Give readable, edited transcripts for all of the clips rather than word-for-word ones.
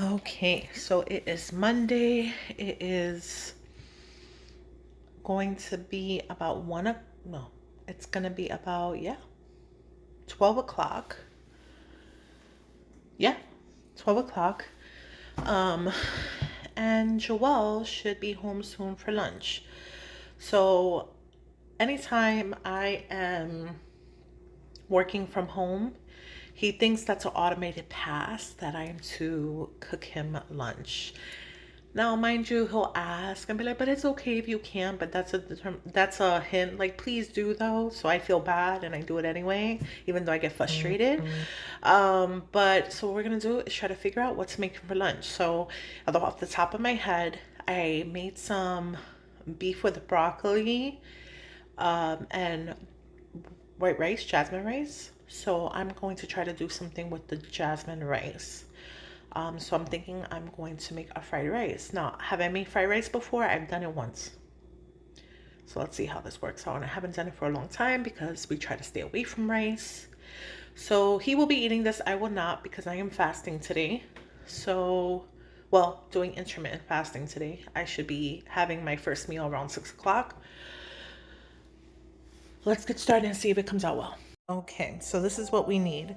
Okay, so it is Monday. It is going to be about no, it's going to be about, 12 o'clock. Yeah, 12 o'clock. Um, and Joelle should be home soon for lunch. So anytime I am working from home, he thinks that's an automated pass that I am to cook him lunch. Now, mind you, he'll ask and be like, "But it's okay if you can't." But that's a hint. Like, please do though. So I feel bad and I do it anyway, even though I get frustrated. But so what we're gonna do is try to figure out what to make for lunch. So, although off the top of my head, I made some beef with broccoli, and white rice, jasmine rice. So I'm going to try to do something with the jasmine rice. So I'm thinking I'm going to make a fried rice. Now, have I made fried rice before? I've done it once. So let's see how this works out. And I haven't done it for a long time because we try to stay away from rice. So he will be eating this. I will not because I am fasting today. So, well, doing intermittent fasting today. I should be having my first meal around 6 o'clock. Let's get started and see if it comes out well. Okay, so this is what we need.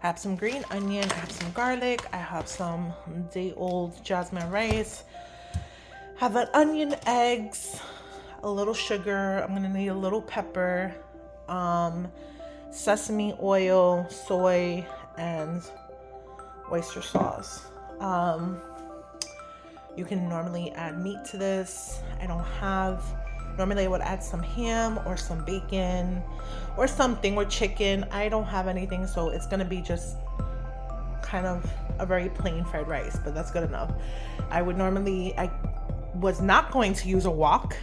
I have some green onion, I have some garlic, I have some day-old jasmine rice, I have an onion, eggs, a little sugar, I'm gonna need a little pepper, sesame oil, soy, and oyster sauce. You can normally add meat to this. Normally I would add some ham or some bacon or something, or chicken. I don't have anything, so it's gonna be just kind of a very plain fried rice, but that's good enough. I was not going to use a wok.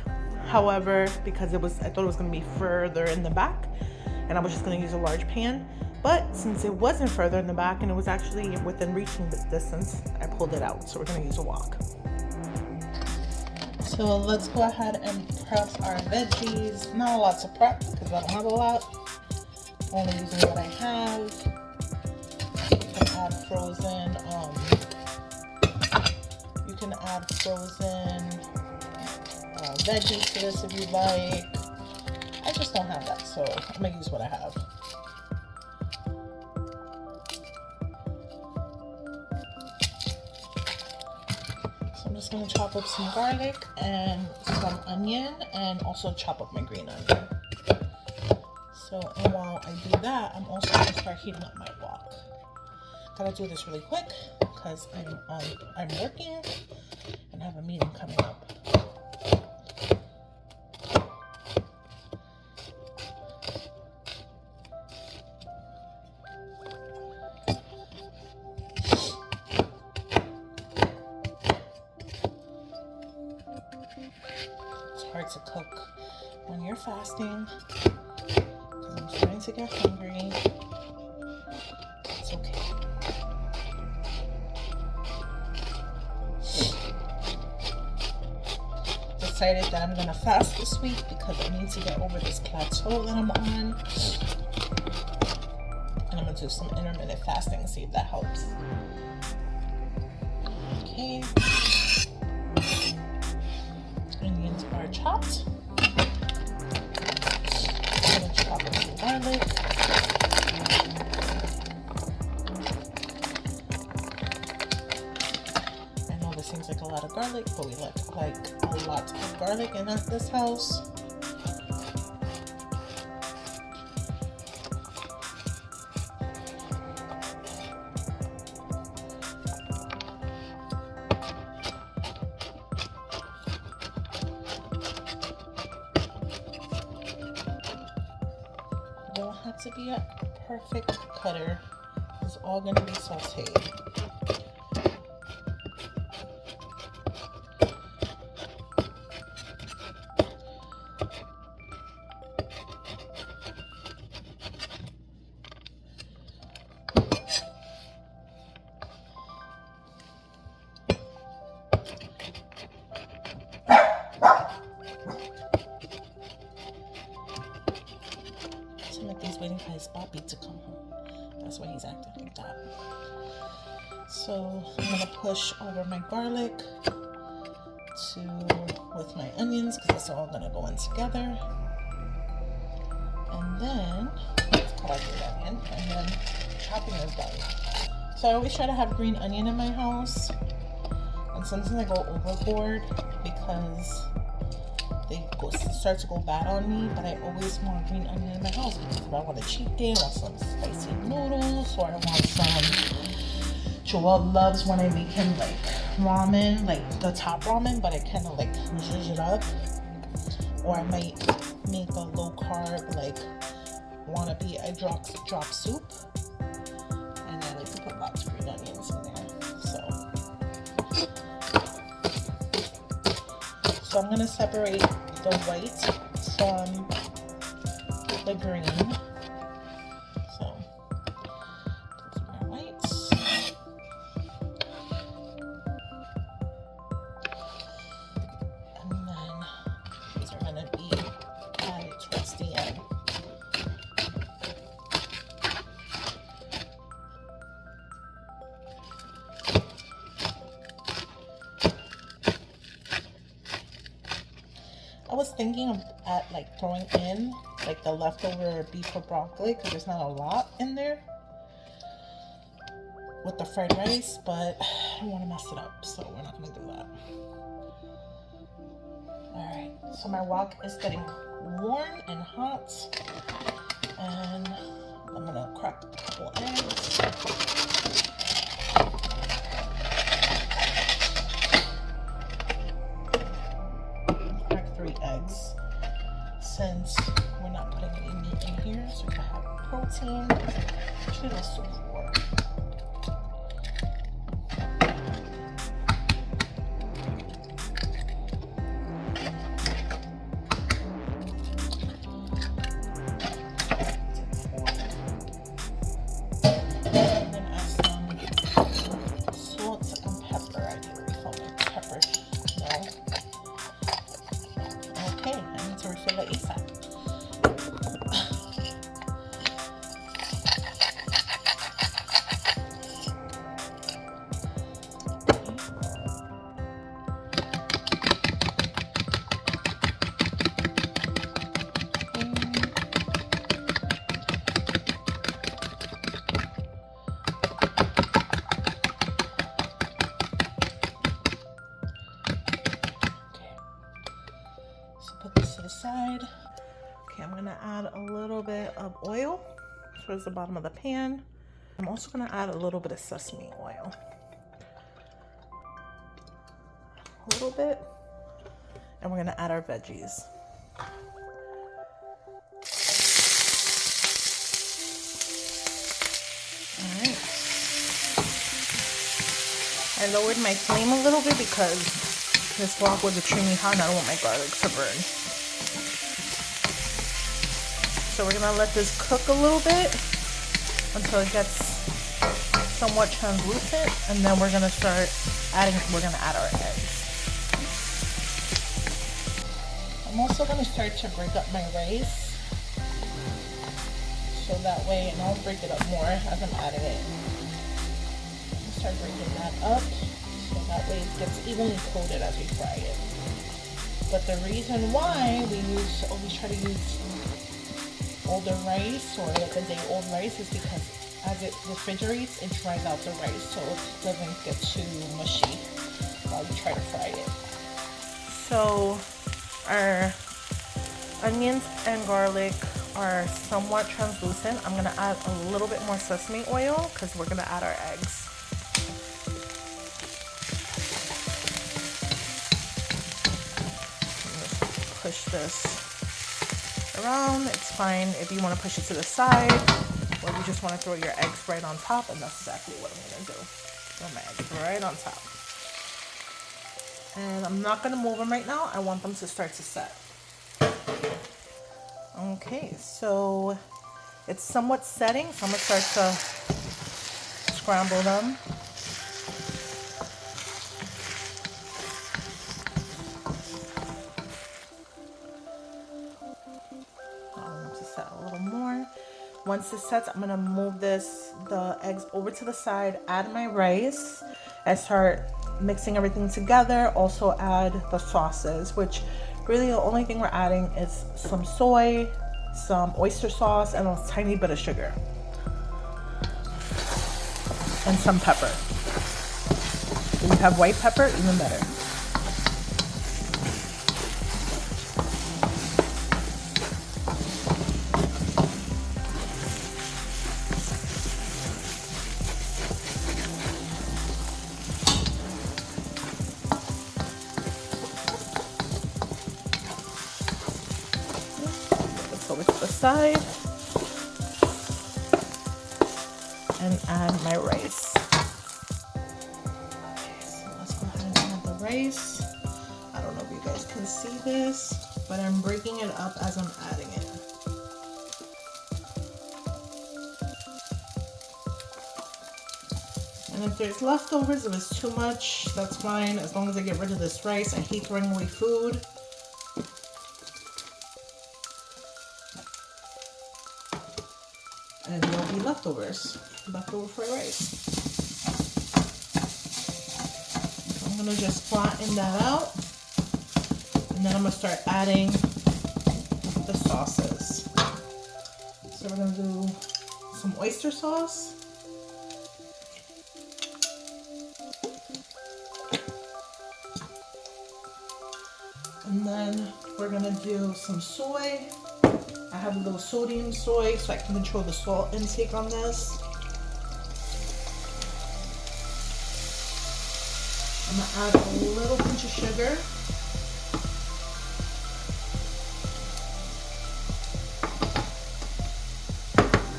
However, because I thought it was gonna be further in the back and I was just gonna use a large pan. But since it wasn't further in the back and it was actually within reaching distance, I pulled it out. So we're gonna use a wok. So let's go ahead and prep our veggies. Not a lot to prep because I don't have a lot. Only using what I have. You can add frozen. Veggies to this if you like. I just don't have that, so I'm gonna use what I have. I'm just going to chop up some garlic and some onion and also chop up my green onion. So, and while I do that, I'm also going to start heating up my wok. Gotta do this really quick because I'm working and have a meeting coming up. Hard to cook when you're fasting because I'm trying to get hungry. It's okay. Decided that I'm gonna fast this week because I need to get over this plateau that I'm on, and I'm gonna do some intermittent fasting and see if that helps. Okay. Onions are chopped. I'm gonna chop up some garlic. I know this seems like a lot of garlic, but we like a lot of garlic in this house. Don't have to be a perfect cutter. It's all going to be sauteed. Timothy's waiting for his Bobby to come home. That's why he's acting like that. So I'm gonna push over my garlic with my onions because it's all gonna go in together. And then let's collect the onion, and then chopping is done. So I always try to have green onion in my house, and sometimes I go overboard because start to go bad on me, but I always want green onion in my house because if I want a cheat day, I want some spicy noodles, or I want some. Joel loves when I make him like ramen, like the top ramen, but I kind of like zhuzh it up. Or I might make a low carb, like wannabe I drop soup, and I like to put lots of green onions in there. So I'm gonna separate the white from the green. So those are my whites. And then these are gonna be added towards the end. I was thinking of like throwing in like the leftover beef or broccoli because there's not a lot in there with the fried rice, but I don't want to mess it up, so we're not going to do that. Alright, so my wok is getting warm and hot, and I'm going to crack a couple eggs. Crack 3 eggs since we're not putting any meat in here, so we can have protein. Actually, let's do 4. Put this to the side. Okay, I'm gonna add a little bit of oil towards the bottom of the pan. I'm also gonna add a little bit of sesame oil. A little bit. And we're gonna add our veggies. Alright. I lowered my flame a little bit because this wok was extremely hot and I don't want my garlic to burn. So we're gonna let this cook a little bit until it gets somewhat translucent, and then we're gonna add our eggs. I'm also gonna start to break up my rice, so that way, and I'll break it up more as I'm adding it. Start breaking that up. So that way it gets evenly coated as we fry it. But the reason why we always try to use older rice or like a day old rice is because as it refrigerates, it dries out the rice, so it doesn't get too mushy while you try to fry it. So our onions and garlic are somewhat translucent. I'm gonna add a little bit more sesame oil because we're gonna add our eggs. Push this around. It's fine if you want to push it to the side, or you just want to throw your eggs right on top, and that's exactly what I'm going to do. Throw my eggs right on top. And I'm not going to move them right now. I want them to start to set. Okay, so it's somewhat setting, so I'm going to start to scramble them. once this sets, I'm gonna move the eggs over to the side, add my rice, and start mixing everything together. Also add the sauces, which really the only thing we're adding is some soy, some oyster sauce, and a tiny bit of sugar. And some pepper. If you have white pepper, even better. Let's go over to the side and add my rice. Rice. I don't know if you guys can see this, but I'm breaking it up as I'm adding it. And if there's leftovers, if it's too much, that's fine, as long as I get rid of this rice. I hate throwing away food. And there'll be leftovers, leftover fried rice. I'm gonna just flatten that out, and then I'm gonna start adding the sauces. So we're gonna do some oyster sauce, and then we're gonna do some soy. I have a little sodium soy so I can control the salt intake on this. I'm gonna add a little pinch of sugar.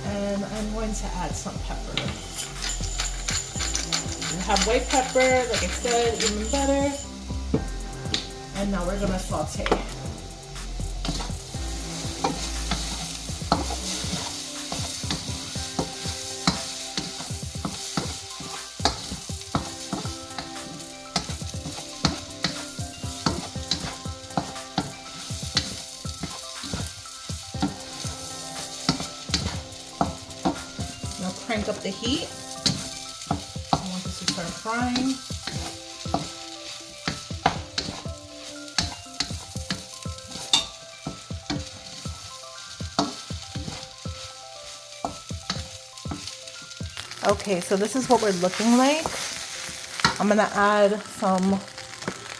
And I'm going to add some pepper. I have white pepper, like I said, even better. And now we're gonna saute. Crank up the heat. I want this to start frying. Okay, so this is what we're looking like. I'm gonna add some, a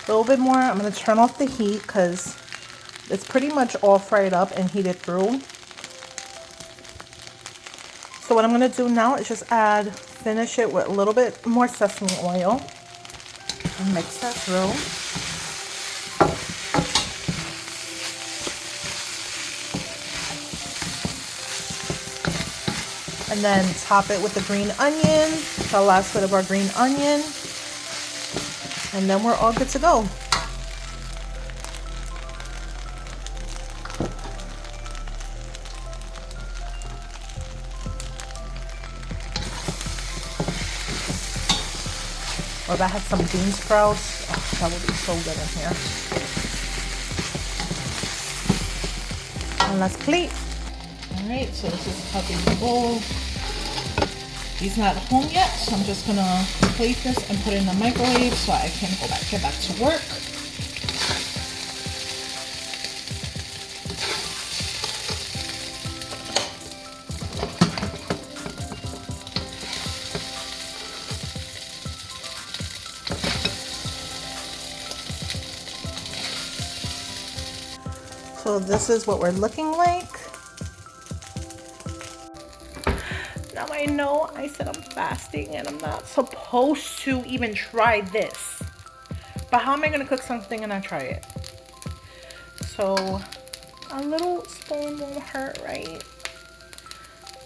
little bit more. I'm gonna turn off the heat because it's pretty much all fried up and heated through. So what I'm going to do now is just finish it with a little bit more sesame oil and mix that through. And then top it with the green onion, the last bit of our green onion, and then we're all good to go. Or if I had some bean sprouts, oh, that would be so good in here. And let's plate. Alright, so this is puppy's bowl. He's not home yet, so I'm just gonna plate this and put it in the microwave so I can get back to work. So this is what we're looking like. Now I know I said I'm fasting and I'm not supposed to even try this. But how am I gonna cook something and not try it? So a little spoon won't hurt, right?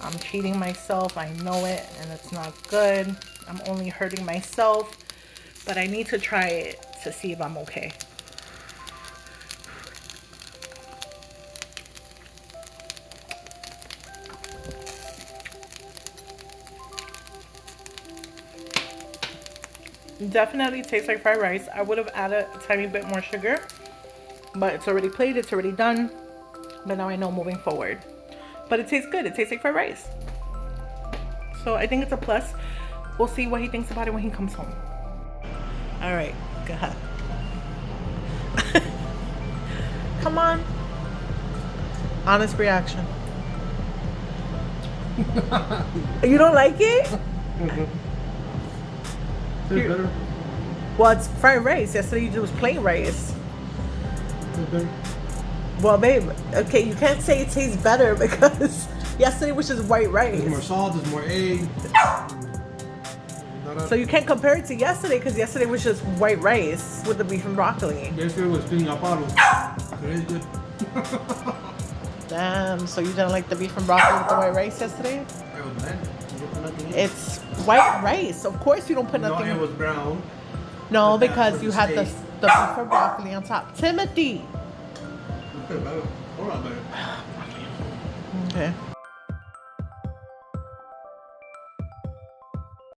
I'm cheating myself, I know it, and it's not good. I'm only hurting myself, but I need to try it to see if I'm okay. Definitely tastes like fried rice. I would have added a tiny bit more sugar, but it's already plated, it's already done. But now I know moving forward. But it tastes good. It tastes like fried rice. So I think it's a plus. We'll see what he thinks about it when he comes home. All right, go ahead. Come on. Honest reaction. You don't like it? Tastes better. Well, it's fried rice. Yesterday you did was plain rice. Tastes better. Well, babe, okay, you can't say it tastes better because yesterday was just white rice. There's more salt, there's more egg. So you can't compare it to yesterday because yesterday was just white rice with the beef and broccoli. Yesterday was piñaparo. It is good. Damn, so you didn't like the beef and broccoli with the white rice yesterday? It was bland. You don't put nothing in. It's white rice. Of course you don't put nothing No, it in. was brown. No, But that because was you the had the steak. beef and broccoli on top. Timothy! It's better. Hold on, better. Okay.